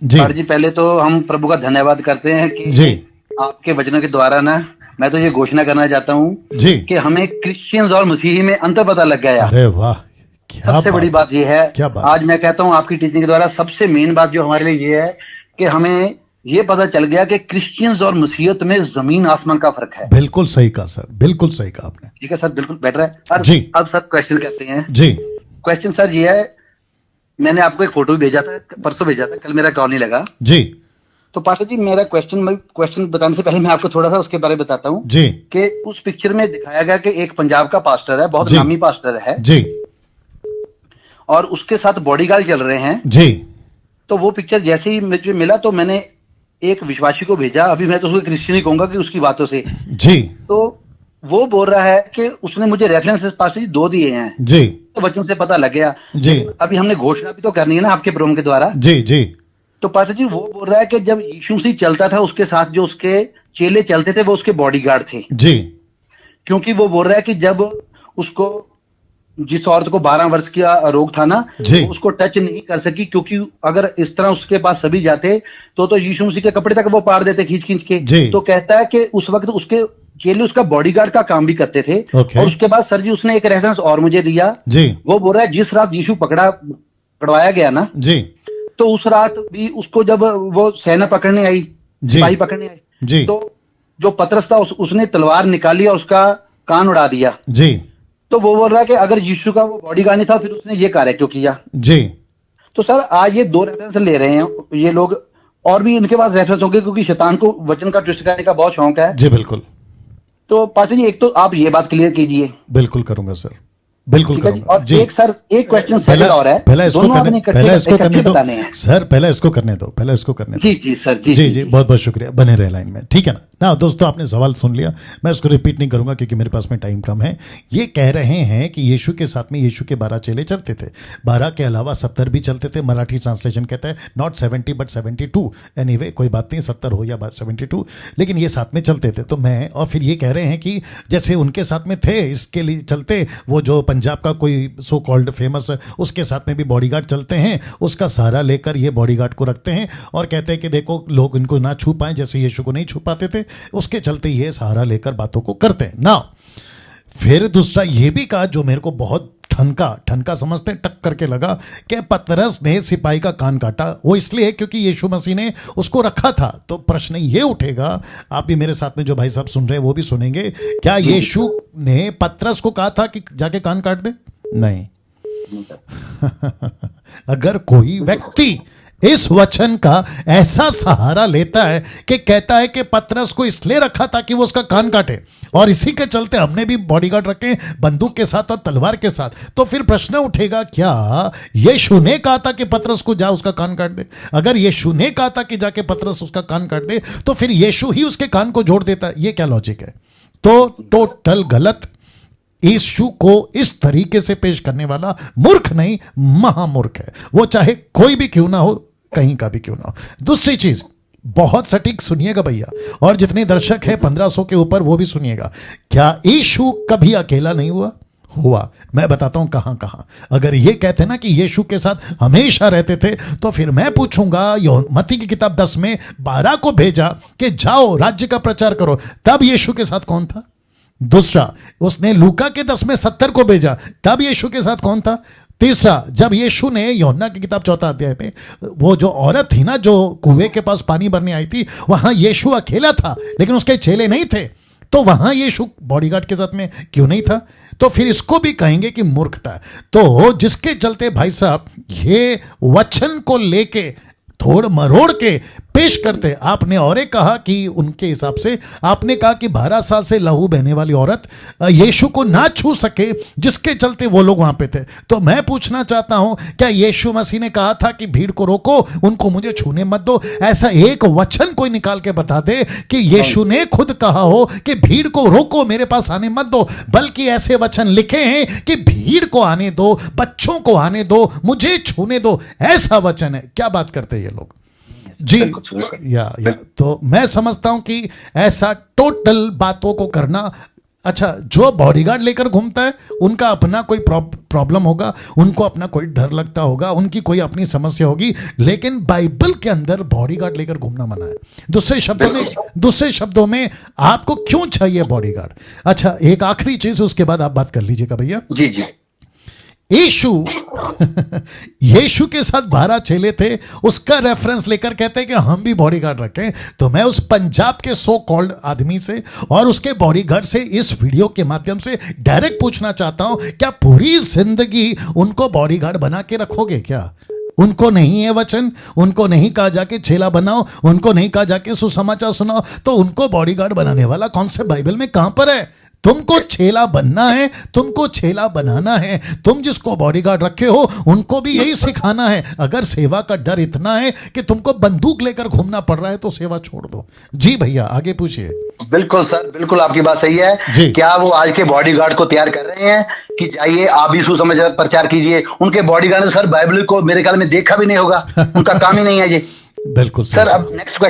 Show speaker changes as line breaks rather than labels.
जी
sir जी, पहले तो हम प्रभु का धन्यवाद करते हैं कि
जी
आपके वचनों के द्वारा ना मैं तो ये घोषणा करना चाहता हूँ
जी।
कि हमें क्रिश्चियंस और मसीही में अंतर पता लग गया।
अरे वाह, क्या
सबसे बड़ी
बात है,
बात ये है,
क्या बात
आज मैं कहता हूँ आपकी टीचिंग के द्वारा सबसे मेन बात जो हमारे लिए ये है कि हमें ये पता चल गया कि क्रिश्चियंस और मसीहत में जमीन आसमान का फर्क है।
बिल्कुल सही कहा सर, बिल्कुल सही कहा आपने।
ठीक है सर, बिल्कुल बेटर है। और
जी
अब सर क्वेश्चन करते हैं।
जी
क्वेश्चन सर ये है, मैंने आपको एक फोटो भी भेजा था, परसों भेजा था, कल मेरा कॉल नहीं लगा।
जी
तो पास्टर जी, मेरा क्वेश्चन बताने से पहले मैं आपको थोड़ा सा उसके बारे में बताता हूँ
जी
कि उस पिक्चर में दिखाया गया कि एक पंजाब का पास्टर है, बहुत
जी
नामी पास्टर है,
जी
और उसके साथ बॉडीगार्ड चल रहे हैं।
जी
तो वो पिक्चर जैसे ही मुझे मिला तो मैंने एक विश्वासी को भेजा। अभी मैं तो उसको क्रिश्चियन ही कहूंगा कि उसकी बातों से।
जी
तो वो बोल रहा है कि उसने मुझे रेफरेंसेस पास्टर जी 2 दिए हैं,
जी
तो बच्चों से पता लग गया।
जी
लेकिन अभी हमने घोषणा भी तो करनी है ना आपके प्रोग्राम के द्वारा।
जी जी
तो पास्टर जी वो बोल रहा है कि जब यीशु मसीह चलता था, उसके साथ जो उसके चेले चलते थे वो उसके बॉडीगार्ड थे।
जी
क्योंकि वो बोल रहा है कि जब उसको, जिस औरत को 12 वर्ष का रोग था ना,
जी।
वो उसको टच नहीं कर सकी, क्योंकि अगर इस तरह उसके पास सभी जाते तो यीशु मसीह के कपड़े तक वो पाड़ देते खींच खींच के।
जी।
तो कहता है कि उस वक्त उसके चेले उसका बॉडीगार्ड का काम भी करते थे।
ओके।
और उसके बाद सर जी उसने एक रेफरेंस और मुझे दिया।
जी
वो बोल रहा है जिस रात यीशु पकड़वाया गया ना,
जी
तो उस रात भी उसको जब वो सेना पकड़ने आई,
जी।
सिपाही पकड़ने आई,
जी
तो जो पतरस था उसने तलवार निकाली और उसका कान उड़ा दिया।
जी
तो वो बोल रहा है कि अगर यीशु का वो बॉडीगार्ड नहीं था, फिर उसने ये कार्य क्यों किया।
जी
तो सर आज ये 2 रेफरेंस ले रहे हैं ये लोग, और भी इनके पास रेफरेंस होंगे, क्योंकि शैतान को वचन का ट्विस्ट करने का बहुत शौक है।
जी बिल्कुल
तो पास्टर जी, एक तो आप ये बात क्लियर कीजिए।
बिल्कुल करूंगा सर, बिल्कुल
ठीक है जी।
करूंगा
और
जी।
एक सर, एक क्वेश्चन सेकंड और है,
पहला इसको
दोनों
करने,
आपने
पहला इसको करने
इकट्ठे
दो
बताने हैं।
सर, पहला इसको करने दो, पहला इसको करने दो।
जी जी सर, जी
जी जी, बहुत बहुत शुक्रिया, बने रहे लाइन में, ठीक है ना। दोस्तों आपने सवाल सुन लिया, मैं इसको रिपीट नहीं करूंगा क्योंकि मेरे पास में टाइम कम है। ये कह रहे हैं कि यीशु के साथ में यीशु के 12 चेले चलते थे, 12 के अलावा 70 भी चलते थे। मराठी ट्रांसलेशन कहता है नॉट 70 बट 72। एनीवे कोई बात नहीं, 70 हो या 72, लेकिन ये साथ में चलते थे। तो मैं, और फिर ये कह रहे हैं कि जैसे उनके साथ में थे इसके लिए चलते, वो जो पंजाब का कोई सो कॉल्ड फेमस, उसके साथ में भी बॉडीगार्ड चलते हैं, उसका सहारा लेकर ये बॉडीगार्ड को रखते हैं और कहते हैं कि देखो लोग इनको ना छू पाएं, जैसे यीशु को नहीं छू पाते थे, उसके चलते ये सहारा लेकर बातों को करते हैं ना। फिर दूसरा ये भी कहा जो मेरे को बहुत ठनका समझते हैं, टक करके लगा कि पतरस ने सिपाही का कान काटा, वो इसलिए क्योंकि यीशु मसीह ने उसको रखा था। तो प्रश्न ये उठेगा, आप भी मेरे साथ में जो भाई साहब सुन रहे हैं वो भी सुनेंगे, क्या यीशु ने पतरस को कहा था कि जाके कान काट दे? नहीं। अगर कोई व्यक्ति इस वचन का ऐसा सहारा लेता है कि कहता है कि पतरस को इसलिए रखा था कि वो उसका कान काटे, और इसी के चलते हमने भी बॉडीगार्ड रखे बंदूक के साथ और तलवार के साथ, तो फिर प्रश्न उठेगा क्या यीशु ने कहा था कि पतरस को जा उसका कान काट दे? अगर यीशु ने कहा था कि जाके पतरस उसका कान काट दे, तो फिर यीशु ही उसके कान को जोड़ देता। ये क्या लॉजिक है? तो टोटल गलत। यीशु को इस तरीके से पेश करने वाला मूर्ख नहीं, महामूर्ख है, वो चाहे कोई भी क्यों ना हो, कहीं का भी क्यों ना हो। दूसरी चीज, बहुत सटीक सुनिएगा भैया, और जितने दर्शक हैं 1500 के ऊपर वो भी सुनिएगा, क्या यीशु कभी अकेला नहीं हुआ? मैं बताता हूं कहां कहां। अगर ये कहते ना कि यीशु के साथ हमेशा रहते थे, तो फिर मैं पूछूंगा, मत्ती की किताब 10 में 12 को भेजा कि जाओ राज्य का प्रचार करो, तब यीशु के साथ कौन था? दूसरा, उसने लूका के 10 में 70 को भेजा, तब यीशु के साथ कौन था? तीसरा, जब यीशु ने यूहन्ना की किताब 4 अध्याय में, वो जो औरत थी ना जो कुएं के पास पानी भरने आई थी, वहां यीशु अकेला था लेकिन उसके चेले नहीं थे, तो वहां यीशु बॉडीगार्ड के साथ में क्यों नहीं था? तो फिर इसको भी कहेंगे कि मूर्खता। तो जिसके चलते भाई साहब ये वचन को लेके थोड़ मरोड़ के पेश करते। आपने और एक कहा कि उनके हिसाब से, आपने कहा कि 12 साल से लहू बहने वाली औरत यीशु को ना छू सके, जिसके चलते वो लोग वहां पे थे। तो मैं पूछना चाहता हूं, क्या यीशु मसीह ने कहा था कि भीड़ को रोको, उनको मुझे छूने मत दो? ऐसा एक वचन कोई निकाल के बता दे कि यीशु ने खुद कहा हो कि भीड़ को रोको, मेरे पास आने मत दो, बल्कि ऐसे वचन लिखे हैं कि भीड़ को आने दो, बच्चों को आने दो, मुझे छूने दो, ऐसा वचन है। क्या बात करते हैं ये लोग जी? या तो मैं समझता हूं कि ऐसा टोटल बातों को करना अच्छा, जो बॉडीगार्ड लेकर घूमता है उनका अपना कोई प्रॉब्लम होगा, उनको अपना कोई डर लगता होगा, उनकी कोई अपनी समस्या होगी, लेकिन बाइबल के अंदर बॉडीगार्ड लेकर घूमना मना है। दूसरे शब्दों में आपको क्यों चाहिए बॉडीगार्ड? अच्छा, एक आखिरी चीज, उसके बाद आप बात कर लीजिएगा भैया।
जी जी।
यीशु के साथ 12 चेले थे, उसका रेफरेंस लेकर कहते हैं कि हम भी बॉडीगार्ड रखें। तो मैं उस पंजाब के सो कॉल्ड आदमी से और उसके बॉडीगार्ड से इस वीडियो के माध्यम से डायरेक्ट पूछना चाहता हूं, क्या पूरी जिंदगी उनको बॉडीगार्ड बना के रखोगे क्या? उनको नहीं है वचन, उनको नहीं कहा जाके चेला बनाओ, उनको नहीं कहा जाके सुसमाचार सुनाओ, तो उनको बॉडीगार्ड बनाने वाला कॉन्सेप्ट बाइबल में कहां पर है? तुमको चेला बनना है, तुमको चेला बनाना है। तुम जिसको बॉडीगार्ड रखे हो उनको भी यही सिखाना है। अगर सेवा का डर इतना है कि तुमको बंदूक लेकर घूमना पड़ रहा है तो सेवा छोड़ दो। जी भैया, आगे पूछिए।
बिल्कुल सर, बिल्कुल आपकी बात सही है। क्या वो आज के बॉडीगार्ड को तैयार कर रहे हैं कि जाइए आप भी सुसमाचार प्रचार कीजिए? उनके बॉडीगार्ड ने सर बाइबल को मेरे ख्याल में देखा भी नहीं होगा, उनका काम ही नहीं है ये।
बिल्कुल
सर। अब नेक्स्ट